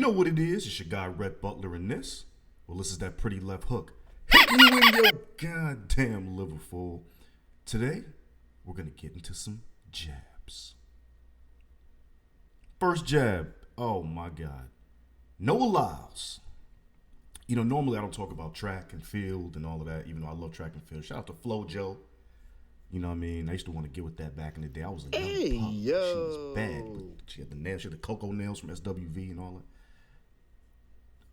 know what it is. It's your guy, Rhett, Butler, in this. Well, this is that pretty left hook. Hit you in your goddamn liver full. Today, we're going to get into some jabs. First jab. Oh, my God. Noah Lyles. You know, normally I don't talk about track and field and all of that, even though I love track and field. Shout out to Flo Jo. You know what I mean? I used to want to get with that back in the day. I was a young punk. She was bad. She had the nails. She had the cocoa nails from SWV and all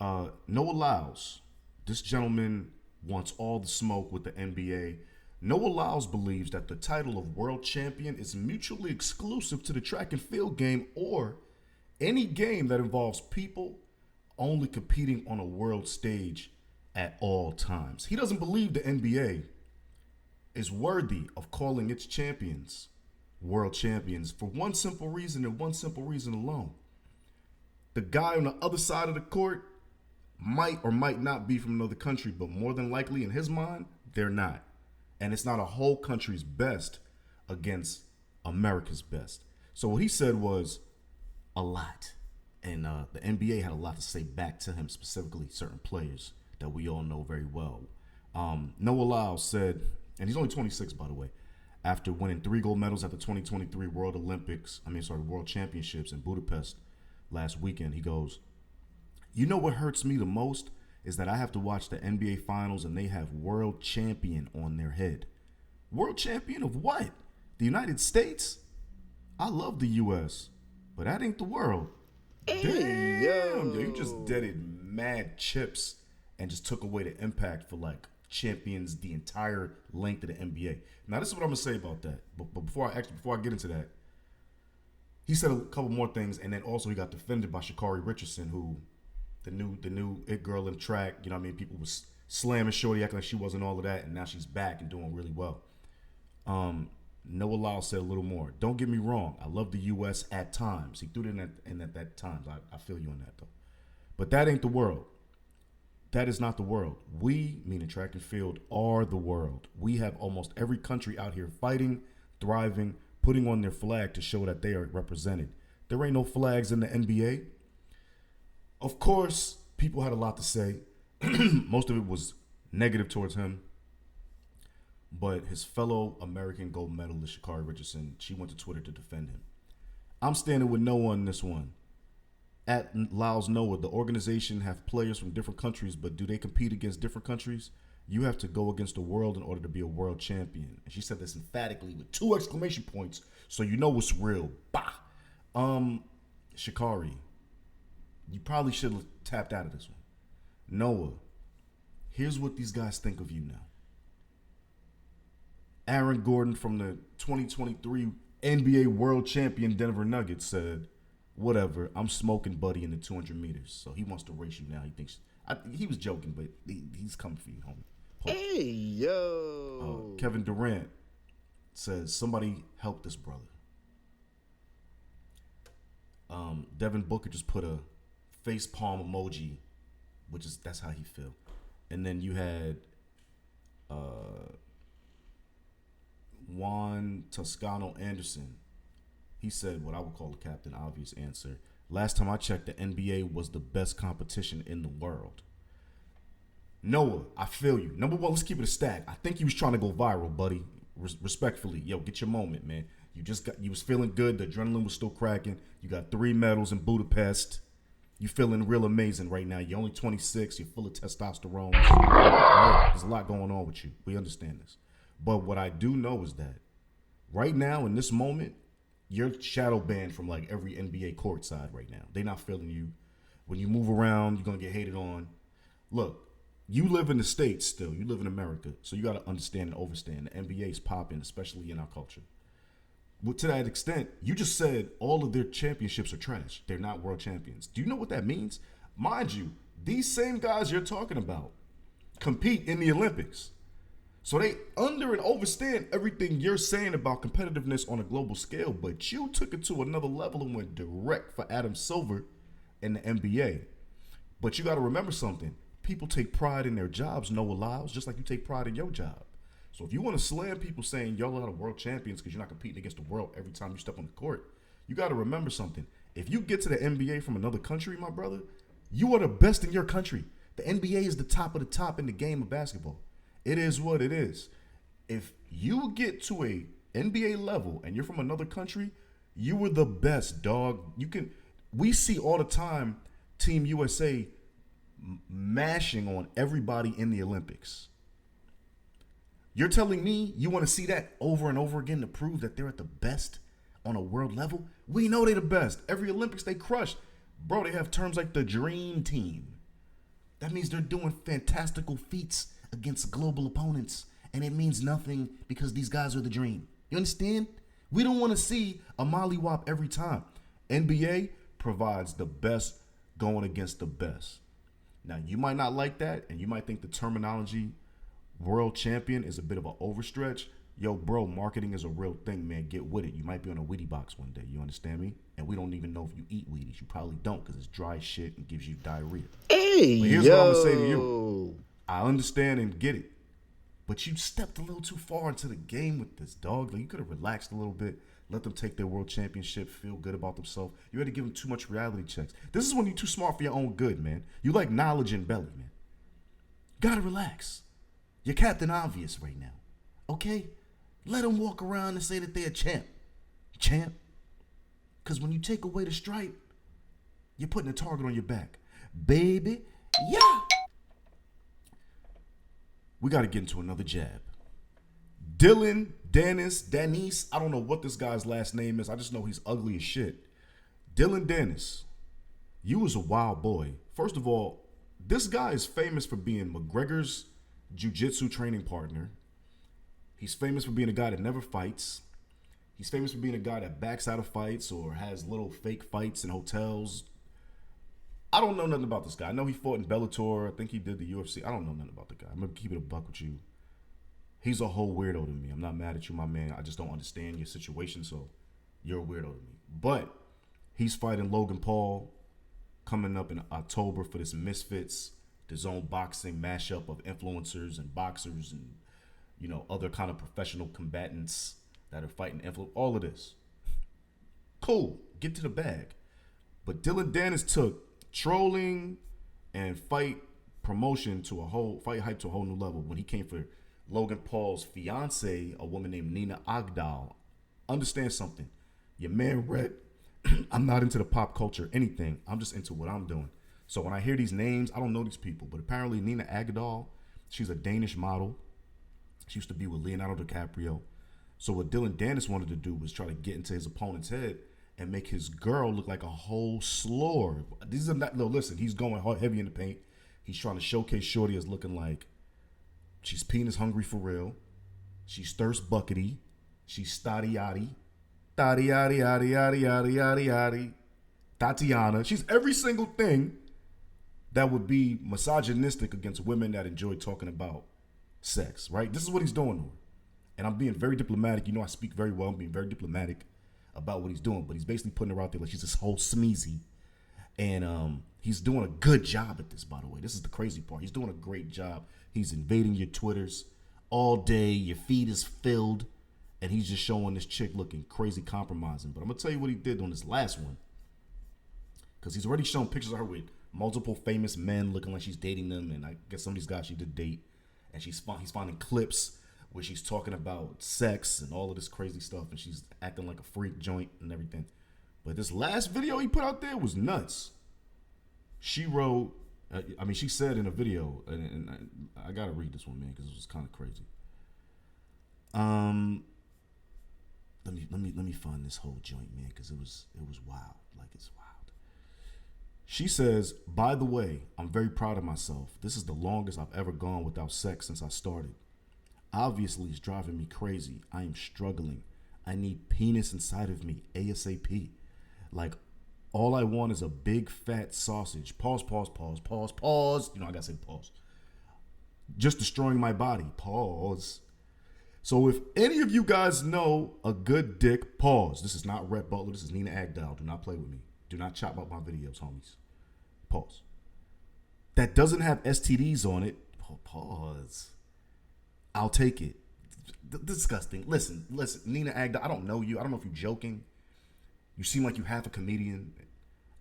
that. Noah Lyles. This gentleman wants all the smoke with the NBA. Noah Lyles believes that the title of world champion is mutually exclusive to the track and field game or any game that involves people only competing on a world stage at all times. He doesn't believe the NBA is worthy of calling its champions world champions for one simple reason and one simple reason alone. The guy on the other side of the court might or might not be from another country, but more than likely in his mind, they're not. And it's not a whole country's best against America's best. So what he said was a lot. And the NBA had a lot to say back to him, specifically certain players that we all know very well. Noah Lyles said, and he's only 26, by the way, after winning 3 gold medals at the 2023 World Championships in Budapest last weekend, he goes, "You know what hurts me the most is that I have to watch the NBA Finals and they have world champion on their head." World champion of what? The United States? I love the U.S., but that ain't the world. Damn, yo, you just deaded mad chips and just took away the impact for like champions the entire length of the NBA. Now this is what I'm gonna say about that. But before I get into that, he said a couple more things, and then also he got defended by Sha'Carri Richardson, who the new it girl in track. You know what I mean? People was slamming Shorty, acting like she wasn't all of that, and now she's back and doing really well. Noah Lyles said a little more. "Don't get me wrong. I love the U.S. at times." He threw it in at that times. I feel you on that, though. But that ain't the world. That is not the world. We, meaning track and field, are the world. We have almost every country out here fighting, thriving, putting on their flag to show that they are represented. There ain't no flags in the NBA. Of course, people had a lot to say. Most of it was negative towards him. But his fellow American gold medalist, Sha'Carri Richardson, she went to Twitter to defend him. "I'm standing with Noah on this one. At Lyles Noah, the organization have players from different countries, but do they compete against different countries? You have to go against the world in order to be a world champion." And she said this emphatically with 2 exclamation points, so you know it's real. Bah! Sha'Carri, you probably should have tapped out of this one. Noah, here's what these guys think of you now. Aaron Gordon from the 2023 NBA World Champion Denver Nuggets said, "Whatever, I'm smoking Buddy in the 200 meters." So he wants to race you now. He thinks he was joking, but he's coming for you, homie. Hey, yo. Kevin Durant says, "Somebody help this brother." Devin Booker just put a face palm emoji, that's how he feel. And then you had Juan Toscano Anderson. He said what I would call the Captain Obvious answer. "Last time I checked, the NBA was the best competition in the world." Noah, I feel you. Number one, let's keep it a stack. I think you was trying to go viral, buddy. Respectfully, yo, get your moment, man. You was feeling good. The adrenaline was still cracking. You got 3 medals in Budapest. You feeling real amazing right now. You're only 26. You're full of testosterone. Right? There's a lot going on with you. We understand this. But what I do know is that right now, in this moment, you're shadow banned from like every NBA court side right now. They're not feeling you. When you move around, you're going to get hated on. Look, you live in the States still. You live in America. So you got to understand and overstand. The NBA is popping, especially in our culture. But to that extent, you just said all of their championships are trash. They're not world champions. Do you know what that means? Mind you, these same guys you're talking about compete in the Olympics. So they under and overstand everything you're saying about competitiveness on a global scale, but you took it to another level and went direct for Adam Silver in the NBA. But you got to remember something. People take pride in their jobs, Noah Lyles, just like you take pride in your job. So if you want to slam people saying y'all are world champions because you're not competing against the world every time you step on the court, you got to remember something. If you get to the NBA from another country, my brother, You are the best in your country. The NBA is the top of the top in the game of basketball. It is what it is. If you get to a NBA level and you're from another country, you were the best, dog. We see all the time Team USA mashing on everybody in the Olympics. You're telling me you want to see that over and over again to prove that they're at the best on a world level? We know they're the best. Every Olympics they crush. Bro, they have terms like the dream team. That means they're doing fantastical feats against global opponents. And it means nothing because these guys are the dream. You understand? We don't want to see a mollywop every time. NBA provides the best going against the best. Now, you might not like that, and you might think the terminology world champion is a bit of an overstretch. Yo, bro, marketing is a real thing, man. Get with it. You might be on a Wheatie box one day. You understand me? And we don't even know if you eat Wheaties. You probably don't because it's dry shit and gives you diarrhea. Hey, but here's what I'm going to say to you. I understand and get it. But you stepped a little too far into the game with this, dog. Like, you could have relaxed a little bit, let them take their world championship, feel good about themselves. You had to give them too much reality checks. This is when you're too smart for your own good, man. You like knowledge and belly, man. Gotta relax. You're Captain Obvious right now, okay? Let them walk around and say that they're a champ. Champ? Because when you take away the stripe, you're putting a target on your back. Baby, yeah. We got to get into another jab. Dillon Danis, I don't know what this guy's last name is. I just know he's ugly as shit. Dillon Danis, you was a wild boy. First of all, this guy is famous for being McGregor's jiu-jitsu training partner. He's famous for being a guy that never fights. He's famous for being a guy that backs out of fights or has little fake fights in hotels. I don't know nothing about this guy. I know he fought in Bellator. I think he did the UFC. I don't know nothing about the guy. I'm going to keep it a buck with you. He's a whole weirdo to me. I'm not mad at you, my man. I just don't understand your situation, so you're a weirdo to me. But he's fighting Logan Paul coming up in October for this Misfits, the Zone Boxing mashup of influencers and boxers and, you know, other kind of professional combatants that are fighting all of this. Cool. Get to the bag. But Dillon Danis took trolling and fight promotion to a whole fight hype to a whole new level when he came for Logan Paul's fiancée, a woman named Nina Agdal. Understand something. Your man Rhett, I'm not into the pop culture anything. I'm just into what I'm doing. So when I hear these names, I don't know these people. But apparently Nina Agdal, she's a Danish model. She used to be with Leonardo DiCaprio. So what Dillon Danis wanted to do was try to get into his opponent's head and make his girl look like a whole slore. These are not, no, listen, he's going heavy in the paint. He's trying to showcase Shorty as looking like she's penis hungry for real. She's thirst buckety. She's stati-yati. Tati-yati, yati, yati, yati, yati, yati. Tatiana. She's every single thing that would be misogynistic against women that enjoy talking about sex, right? This is what he's doing to her. And I'm being very diplomatic. You know I speak very well. I'm being very diplomatic about what he's doing. But he's basically putting her out there like she's this whole smeezy. And he's doing a good job at this, by the way. This is the crazy part. He's doing a great job. He's invading your Twitters all day. Your feed is filled. And he's just showing this chick looking crazy compromising. But I'm going to tell you what he did on this last one. Because he's already shown pictures of her with multiple famous men looking like she's dating them. And I guess some of these guys she did date. And he's finding clips where she's talking about sex and all of this crazy stuff. And she's acting like a freak joint and everything. But this last video he put out there was nuts. She wrote, she said in a video, and I got to read this one, man, because it was kind of crazy. Let me find this whole joint, man, because it was wild. Like, it's wild. She says, by the way, I'm very proud of myself. This is the longest I've ever gone without sex since I started. Obviously, it's driving me crazy. I am struggling. I need penis inside of me ASAP. Like, all I want is a big fat sausage. Pause. You know, I gotta say pause. Just destroying my body. Pause. So if any of you guys know a good dick, pause. This is not Rhett Butler. This is Nina Agdal. Do not play with me. Do not chop up my videos, homies. Pause. That doesn't have STDs on it. Pause. I'll take it. Disgusting. Listen, Nina Agdal, I don't know you. I don't know if you're joking. You seem like you half a comedian.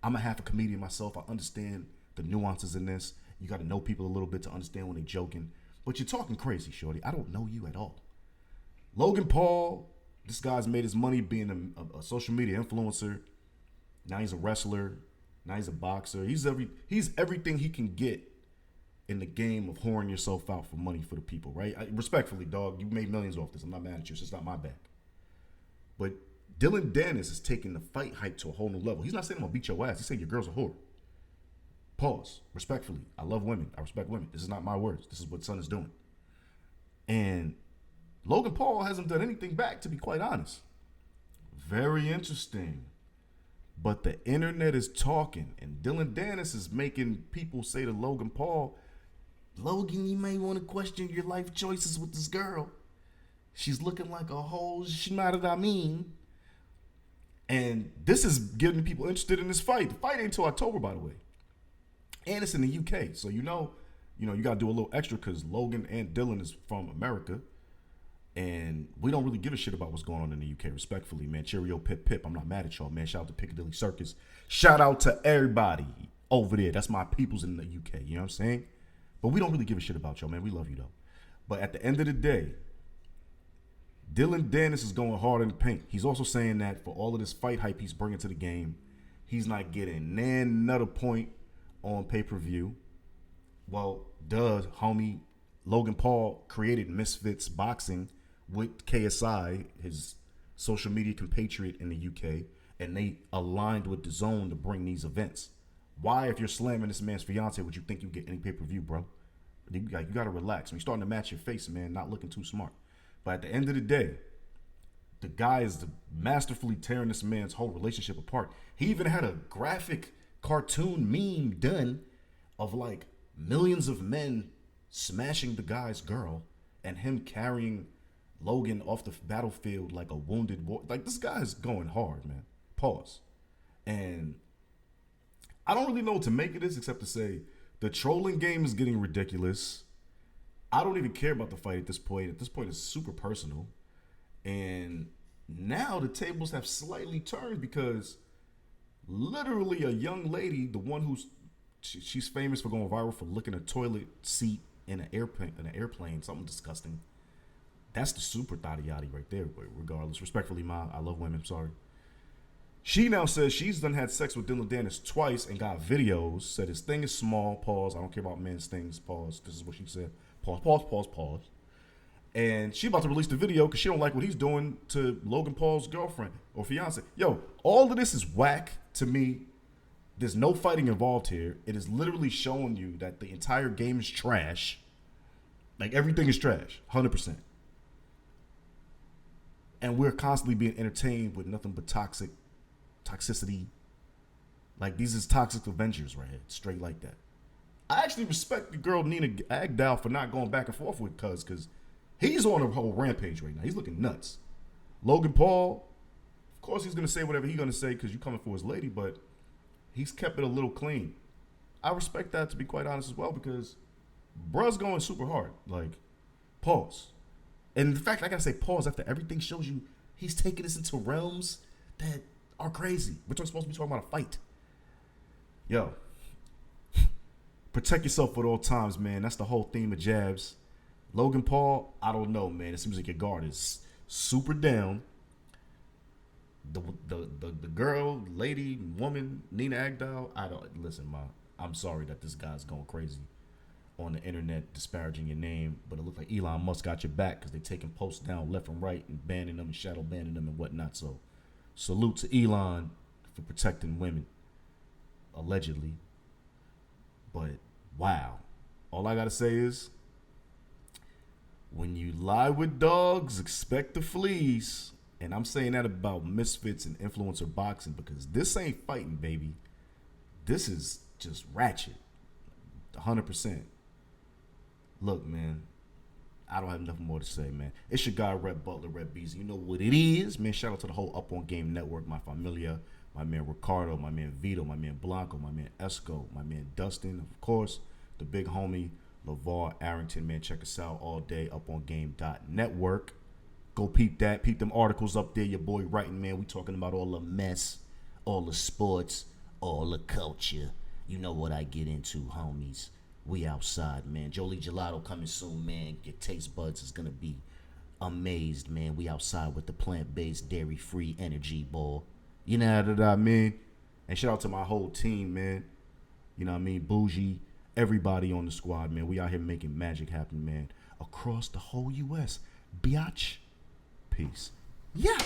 I'm a half a comedian myself. I understand the nuances in this. You got to know people a little bit to understand when they're joking. But you're talking crazy, shorty. I don't know you at all. Logan Paul, this guy's made his money being a social media influencer. Now he's a wrestler. Now he's a boxer. He's everything he can get in the game of whoring yourself out for money for the people, right? Respectfully, dog, you made millions off this. I'm not mad at you. It's just not my bag. But Dillon Danis is taking the fight hype to a whole new level. He's not saying I'm going to beat your ass. He's saying your girl's a whore. Pause. Respectfully. I love women. I respect women. This is not my words. This is what son is doing. And Logan Paul hasn't done anything back, to be quite honest. Very interesting. But the internet is talking. And Dillon Danis is making people say to Logan Paul, Logan, you may want to question your life choices with this girl. She's looking like a whole schmatter. And this is getting people interested in this fight. The fight ain't until October, by the way. And it's in the UK. So you got to do a little extra because Logan and Dillon is from America. And we don't really give a shit about what's going on in the UK, respectfully, man. Cheerio, pip, pip. I'm not mad at y'all, man. Shout out to Piccadilly Circus. Shout out to everybody over there. That's my peoples in the UK. You know what I'm saying? But we don't really give a shit about y'all, man. We love you, though. But at the end of the day, Dillon Danis is going hard in the paint. He's also saying that for all of this fight hype he's bringing to the game, he's not getting another point on pay-per-view. Well, homie, Logan Paul created Misfits Boxing with KSI, his social media compatriot in the UK, and they aligned with DAZN to bring these events. Why, if you're slamming this man's fiance, would you think you get any pay-per-view, bro? You got to relax. When you're starting to match your face, man, not looking too smart. But at the end of the day, the guy is masterfully tearing this man's whole relationship apart. He even had a graphic cartoon meme done of like millions of men smashing the guy's girl and him carrying Logan off the battlefield like a wounded boy. Like, this guy is going hard, man. Pause. And I don't really know what to make of this except to say the trolling game is getting ridiculous. I don't even care about the fight at this point. At this point, it's super personal. And now the tables have slightly turned because literally a young lady, the one she's famous for going viral for licking a toilet seat in an airplane, something disgusting. That's the super thotty yachty right there. But regardless, respectfully, I love women. I'm sorry. She now says she's done had sex with Dillon Danis twice and got videos. Said his thing is small. Pause. I don't care about men's things. Pause. This is what she said. Pause. And she about to release the video because she don't like what he's doing to Logan Paul's girlfriend or fiance. Yo, all of this is whack to me. There's no fighting involved here. It is literally showing you that the entire game is trash. Like, everything is trash. 100%. And we're constantly being entertained with nothing but toxicity. Like, these is toxic Avengers right here. Straight like that. I actually respect the girl Nina Agdal for not going back and forth with Cuz, because he's on a whole rampage right now. He's looking nuts. Logan Paul, of course he's going to say whatever he's going to say because you're coming for his lady, but he's kept it a little clean. I respect that, to be quite honest, as well, because bruh's going super hard. Like, pause. And the fact I got to say pause after everything shows you he's taking us into realms that are crazy. We're supposed to be talking about a fight. Yo. Protect yourself at all times, man. That's the whole theme of Jabs. Logan Paul, I don't know, man. It seems like your guard is super down. The girl, lady, woman, Nina Agdal, listen, I'm sorry that this guy's going crazy on the internet disparaging your name, but it looks like Elon Musk got your back because they're taking posts down left and right and banning them and shadow banning them and whatnot. So salute to Elon for protecting women, allegedly. But wow, all I gotta say is, when you lie with dogs, expect the fleas. And I'm saying that about misfits and influencer boxing because this ain't fighting, baby. This is just ratchet. 100%. Look, man, I don't have nothing more to say, man. It's your guy, Rhett, Butler, Rhett Beasley. You know what it is, man. Shout out to the whole Up On Game Network, my familia, my man Ricardo, my man Vito, my man Blanco, my man Esco, my man Dustin, of course, the big homie LeVar Arrington, man. Check us out all day, upongame.network. Go peep that. Peep them articles up there. Your boy writing, man. We talking about all the mess, all the sports, all the culture. You know what I get into, homies. We outside, man. Jolie Gelato coming soon, man. Your taste buds is gonna be amazed, man. We outside with the plant-based, dairy-free energy, boy. You know what I mean? And shout out to my whole team, man. You know what I mean? Bougie, everybody on the squad, man. We out here making magic happen, man. Across the whole U.S. Biatch. Peace. Yeah.